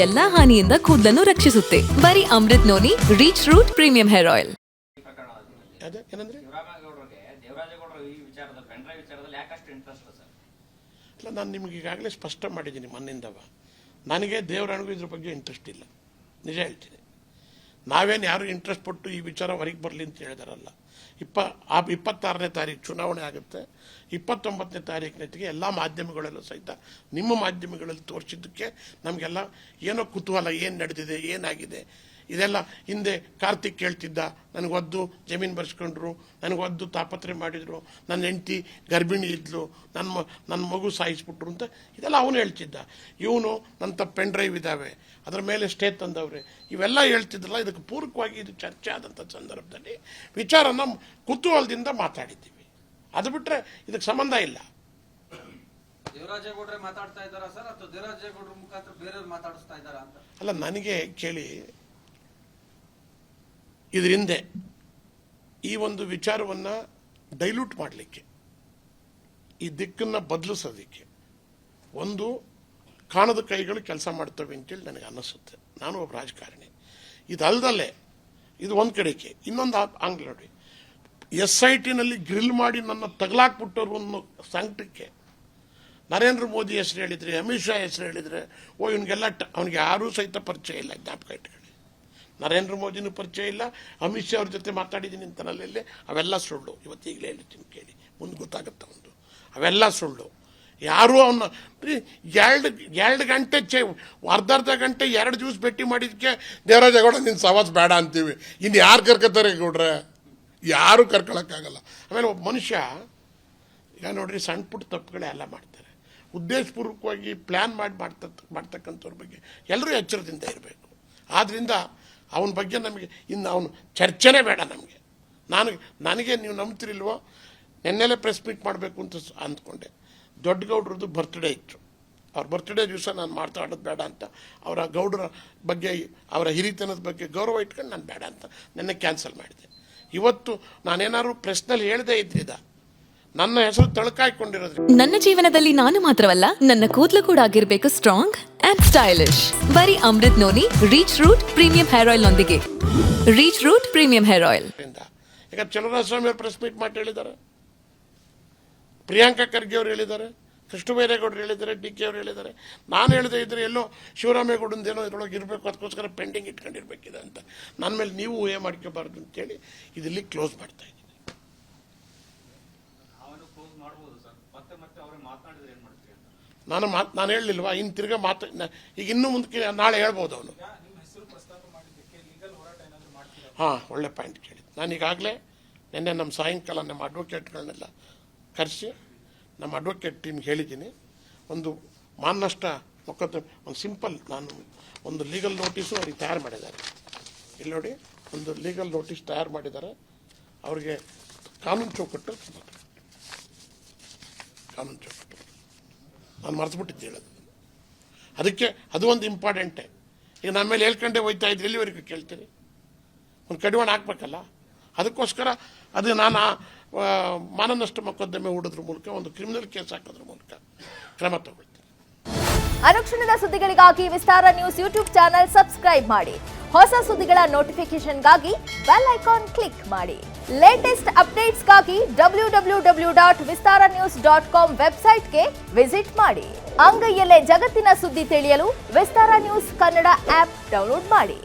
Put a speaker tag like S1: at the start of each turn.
S1: ಎಲ್ಲಾ ಹಾನಿಯಿಂದ ಕೂದಲನ್ನು ರಕ್ಷಿಸುತ್ತೆ. ಬರೀ Amrut noni reach root premium hair oil.
S2: ನಾನು ನಿಮ್ಗೆ ಈಗಾಗಲೇ ಸ್ಪಷ್ಟ ಮಾಡಿದ್ದೀನಿ ಮೊನ್ನಿಂದವ. ನನಗೆ ದೇವರಾಣಿಗೂ ಇದ್ರ ಬಗ್ಗೆ ಇಂಟ್ರೆಸ್ಟ್ ಇಲ್ಲ, ನಿಜ ಹೇಳ್ತೀನಿ. ನಾವೇನು ಯಾರು ಇಂಟ್ರೆಸ್ಟ್ ಪಟ್ಟು ಈ ವಿಚಾರ ಹೊರಗೆ ಬರಲಿ ಅಂತ ಹೇಳಿದಾರಲ್ಲ. 26ನೇ ತಾರೀಕು ಚುನಾವಣೆ ಆಗುತ್ತೆ. 29ನೇ ತಾರೀಕಿನೊತ್ತಿಗೆ ಎಲ್ಲ ಮಾಧ್ಯಮಗಳಲ್ಲೂ ಸಹಿತ ನಿಮ್ಮ ಮಾಧ್ಯಮಗಳಲ್ಲಿ ತೋರಿಸಿದ್ದಕ್ಕೆ ನಮಗೆಲ್ಲ ಏನೋ ಕುತೂಹಲ, ಏನು ನಡೆದಿದೆ, ಏನಾಗಿದೆ ಇದೆಲ್ಲ. ಹಿಂದೆ ಕಾರ್ತಿಕ್ ಕೇಳ್ತಿದ್ದ, ನನಗೊದ್ದು ಜಮೀನು ಬರ್ಸ್ಕೊಂಡ್ರು, ನನಗೊದ್ದು ತಾಪತ್ರೆ ಮಾಡಿದರು, ನನ್ನ ಹೆಂಡತಿ ಗರ್ಭಿಣಿ ಇದ್ಲು, ನನ್ನ ಮಗು ಸಾಯಿಸ್ಬಿಟ್ರು ಅಂತ ಇದೆಲ್ಲ ಅವನು ಹೇಳ್ತಿದ್ದ. ಇವನು ನನ್ನ ಪೆನ್ ಡ್ರೈವ್ ಇದ್ದಾವೆ, ಅದರ ಮೇಲೆ ಸ್ಟೇ ತಂದವ್ರೆ, ಇವೆಲ್ಲ ಹೇಳ್ತಿದ್ರಲ್ಲ. ಇದಕ್ಕೆ ಪೂರಕವಾಗಿ ಇದು ಚರ್ಚೆ ಆದಂಥ ಸಂದರ್ಭದಲ್ಲಿ ವಿಚಾರನ ಕುತೂಹಲದಿಂದ ಮಾತಾಡಿದ್ದೀವಿ. ಅದು ಬಿಟ್ಟರೆ ಇದಕ್ಕೆ ಸಂಬಂಧ ಇಲ್ಲ.
S3: ದೇವರಾಜೇಗೌಡರೇ ಮಾತಾಡ್ತಾ ಇದ್ದಾರಾ ಸರ್, ಅಥವಾ ದೇವರಾಜೇಗೌಡರ ಮುಖಾಂತರ ಬೇರೆಯವ್ರು ಮಾತಾಡಿಸ್ತಾ ಇದ್ದಾರಾ ಅಂತ?
S2: ಅಲ್ಲ, ನನಗೆ ಕೇಳಿ, ಇದರಿಂದ ಈ ಒಂದು ವಿಚಾರವನ್ನು ಡೈಲ್ಯೂಟ್ ಮಾಡಲಿಕ್ಕೆ, ಈ ದಿಕ್ಕನ್ನು ಬದಲಿಸೋದಕ್ಕೆ ಒಂದು ಕಾಣದ ಕೈಗಳು ಕೆಲಸ ಮಾಡ್ತವೆ ಅಂತೇಳಿ ನನಗೆ ಅನ್ನಿಸುತ್ತೆ. ನಾನು ಒಬ್ಬ ರಾಜಕಾರಣಿ. ಇದಲ್ದಲ್ಲೇ ಇದು ಒಂದು ಕಡೆಗೆ, ಇನ್ನೊಂದು ಆಂಗ್ಲ ನೋಡಿ, SITನಲ್ಲಿ ಗ್ರಿಲ್ ಮಾಡಿ ನನ್ನ ತಗಲಾಕ್ಬಿಟ್ಟವ್ರು ಅನ್ನೋ ಸಂಕಟಕ್ಕೆ ನರೇಂದ್ರ ಮೋದಿ ಹೆಸರು ಹೇಳಿದರೆ, ಅಮಿತ್ ಶಾ ಹೆಸರು ಹೇಳಿದರೆ, ಇವನಿಗೆಲ್ಲ ಅವನಿಗೆ ಯಾರೂ ಸಹಿತ ಪರಿಚಯ ಇಲ್ಲ. ಜ್ಞಾಪಕ ಇಟ್ಕೊಳ್ಳಿ, ನರೇಂದ್ರ ಮೋದಿನೂ ಪರಿಚಯ ಇಲ್ಲ, ಅಮಿತ್ ಶಾ ಅವ್ರ ಜೊತೆ ಮಾತಾಡಿದ್ದೀನಿ ಅಂತನಲ್ಲೇ. ಅವೆಲ್ಲ ಸುಳ್ಳು. ಇವತ್ತೀಗಲೇ ಹೇಳ್ತೀನಿ ಕೇಳಿ, ಮುಂದೆ ಗೊತ್ತಾಗುತ್ತೆ ಒಂದು. ಅವೆಲ್ಲ ಸುಳ್ಳು. ಯಾರೂ ಅವನ್ನ ಎರಡು ಗಂಟೆ ಅರ್ಧ ಗಂಟೆ 2 ದಿವಸ ಭೇಟಿ ಮಾಡಿದ್ದಕ್ಕೆ ದೇವರಾಜೇಗೌಡ ನಿನ್ನ ಸವಾಸ ಬೇಡ ಅಂತೀವಿ. ಇನ್ನು ಯಾರು ಕರ್ಕೊತಾರೆ ಗೌಡ್ರೆ? ಯಾರೂ ಕರ್ಕೊಳಕ್ಕಾಗಲ್ಲ. ಆಮೇಲೆ ಒಬ್ಬ ಮನುಷ್ಯ ಈಗ ನೋಡ್ರಿ, ಸಣ್ಣ ಪುಟ್ಟ ತಪ್ಪುಗಳೇ ಎಲ್ಲ ಮಾಡ್ತಾರೆ. ಉದ್ದೇಶಪೂರ್ವಕವಾಗಿ ಪ್ಲ್ಯಾನ್ ಮಾಡ್ತಕ್ಕಂಥವ್ರ ಬಗ್ಗೆ ಎಲ್ಲರೂ ಎಚ್ಚರದಿಂದ ಇರಬೇಕು. ಆದ್ದರಿಂದ ಅವನ ಬಗ್ಗೆ ನಮಗೆ ಇನ್ನು ಅವನು ಚರ್ಚೆನೇ ಬೇಡ ನಮಗೆ. ನನಗೆ ನೀವು ನಂಬ್ತಿರಿಲ್ವೋ, ನೆನ್ನೆಲೆ ಪ್ರೆಸ್ ಮೀಟ್ ಮಾಡಬೇಕು ಅಂತ ಅಂದ್ಕೊಂಡೆ. ದೊಡ್ಡಗೌಡ್ರದ್ದು ಬರ್ತ್ಡೇ ಇತ್ತು. ಅವ್ರ ಬರ್ತ್ಡೇ ದಿವಸ ನಾನು ಮಾತಾಡೋದು ಬೇಡ ಅಂತ, ಅವರ ಗೌಡರ ಬಗ್ಗೆ, ಅವರ ಹಿರಿತನದ ಬಗ್ಗೆ ಗೌರವ ಇಟ್ಕೊಂಡು ನಾನು ಬೇಡ ಅಂತ ನೆನ್ನೆ ಕ್ಯಾನ್ಸಲ್ ಮಾಡಿದೆ. ಇವತ್ತು ನಾನೇನಾದ್ರು ಪ್ರೆಸ್ನಲ್ಲಿ ಹೇಳದೇ ಇದ್ರಿದ ನನ್ನ ಹೆಸರು ತಳಕಾಯ್ಕೊಂಡಿರೋದು.
S1: ನನ್ನ ಜೀವನದಲ್ಲಿ ನಾನು ಮಾತ್ರವಲ್ಲ, ನನ್ನ ಕೂದಲು ಕೂಡ ಆಗಿರ್ಬೇಕು ಸ್ಟ್ರಾಂಗ್ ಅಂಡ್ ಸ್ಟೈಲಿಶ್. ಬರೀ Amrut noni reach root premium hair oil ನೊಂದಿಗೆ. Reach root premium hair oil.
S2: ಈಗ ಚಲುವರಾಯಸ್ವಾಮಿ ಅವರು ಪ್ರೆಸ್ ಮೀಟ್ ಮಾಡಿ ಹೇಳಿದ್ದಾರೆ, ಪ್ರಿಯಾಂಕಾ ಖರ್ಗೆ ಅವರು ಹೇಳಿದ್ದಾರೆ, ಕೃಷ್ಣಬೈರೇಗೌಡರು ಹೇಳಿದ್ದಾರೆ, DK ಅವರು ಹೇಳಿದ್ದಾರೆ. ನಾನು ಹೇಳದೇ ಇದ್ರೆ ಎಲ್ಲೋ ಶಿವರಾಮೇಗೌಡಂದೇನೋ ಇದರೊಳಗೆ ಇರಬೇಕು, ಅದಕ್ಕೋಸ್ಕರ ಪೆಂಡಿಂಗ್ ಇಟ್ಕೊಂಡಿರ್ಬೇಕಿದೆ ಅಂತ ನನ್ನ ಮೇಲೆ ನೀವು ಊಹೆ ಮಾಡ್ಕೋಬಾರ್ದು ಅಂತೇಳಿ ಇದರಲ್ಲಿ ಕ್ಲೋಸ್ ಮಾಡ್ತಾ ಇದ್ದೀನಿ. ನಾನು ಹೇಳಲಿಲ್ವಾ, ಇನ್ನು ತಿರ್ಗಾ ಈಗ ಇನ್ನೂ ಮುಂದಕ್ಕೆ ನಾಳೆ ಹೇಳ್ಬೋದು ಅವನು. ಹಾಂ, ಒಳ್ಳೆ ಪಾಯಿಂಟ್ ಕೇಳಿ. ನಾನು ಈಗಾಗಲೇ ನಿನ್ನೆ ನಮ್ಮ ಸಾಯಂಕಾಲ ನಮ್ಮ ಅಡ್ವೊಕೇಟ್ಗಳನ್ನೆಲ್ಲ ಕರೆಸಿ ನಮ್ಮ ಅಡ್ವೊಕೇಟ್ ಟೀಮ್ಗೆ ಹೇಳಿದ್ದೀನಿ. ಒಂದು ಮಾನನಷ್ಟ ಮೊಕದ್ದಮೆ, ಒಂದು ಸಿಂಪಲ್, ನಾನು ಒಂದು ಲೀಗಲ್ ನೋಟಿಸು ಅವ್ರಿಗೆ ತಯಾರು ಮಾಡಿದ್ದಾರೆ. ಇಲ್ಲಿ ನೋಡಿ, ಒಂದು ಲೀಗಲ್ ನೋಟಿಸ್ ತಯಾರು ಮಾಡಿದ್ದಾರೆ. ಅವ್ರಿಗೆ ಕಾನೂನು ಚೌಕಟ್ಟು ನಾನು ಮರೆತುಬಿಟ್ಟಿದ್ದೆ ಹೇಳೋದು. ಅದಕ್ಕೆ ಅದು ಒಂದು ಇಂಪಾರ್ಟೆಂಟೇ. ಈಗ ನಮ್ಮ ಮೇಲೆ ಹೇಳ್ಕೊಂಡೆ ಹೋಯ್ತಾ ಇದ್ರೆ ಎಲ್ಲಿವರೆಗೂ ಕೇಳ್ತೀರಿ? ಒಂದು ಕಡಿವಾಣ ಹಾಕ್ಬೇಕಲ್ಲ. ಅದಕ್ಕೋಸ್ಕರ ಅದು ನಾನು ಮಾನನಷ್ಟ ಮೊಕದ್ದಮೆ ಹೂಡೋದ್ರ ಮೂಲಕ, ಒಂದು ಕ್ರಿಮಿನಲ್ ಕೇಸ್ ಹಾಕೋದ್ರ ಮೂಲಕ ಕ್ರಮ ತಗೊಳ್ತೀನಿ.
S4: ಅನುಕ್ಷಣದ ಸುದ್ದಿಗಳಿಗಾಗಿ ವಿಸ್ತಾರ ನ್ಯೂಸ್ ಯೂಟ್ಯೂಬ್ ಚಾನೆಲ್ ಸಬ್ಸ್ಕ್ರೈಬ್ ಮಾಡಿ. ಹೊಸ ಸುದ್ದಿಗಳ ನೋಟಿಫಿಕೇಶನ್ಗಾಗಿ ಬೆಲ್ ಐಕಾನ್ ಕ್ಲಿಕ್ ಮಾಡಿ. ಲೇಟೆಸ್ಟ್ ಅಪ್ಡೇಟ್ಸ್ಗಾಗಿ www.vistaranews.com ವೆಬ್ಸೈಟ್ಗೆ ವಿಸಿಟ್ ಮಾಡಿ. ಅಂಗೈಯಲ್ಲೇ ಜಗತ್ತಿನ ಸುದ್ದಿ ತಿಳಿಯಲು ವಿಸ್ತಾರ ನ್ಯೂಸ್ ಕನ್ನಡ ಆಪ್ ಡೌನ್ಲೋಡ್ ಮಾಡಿ.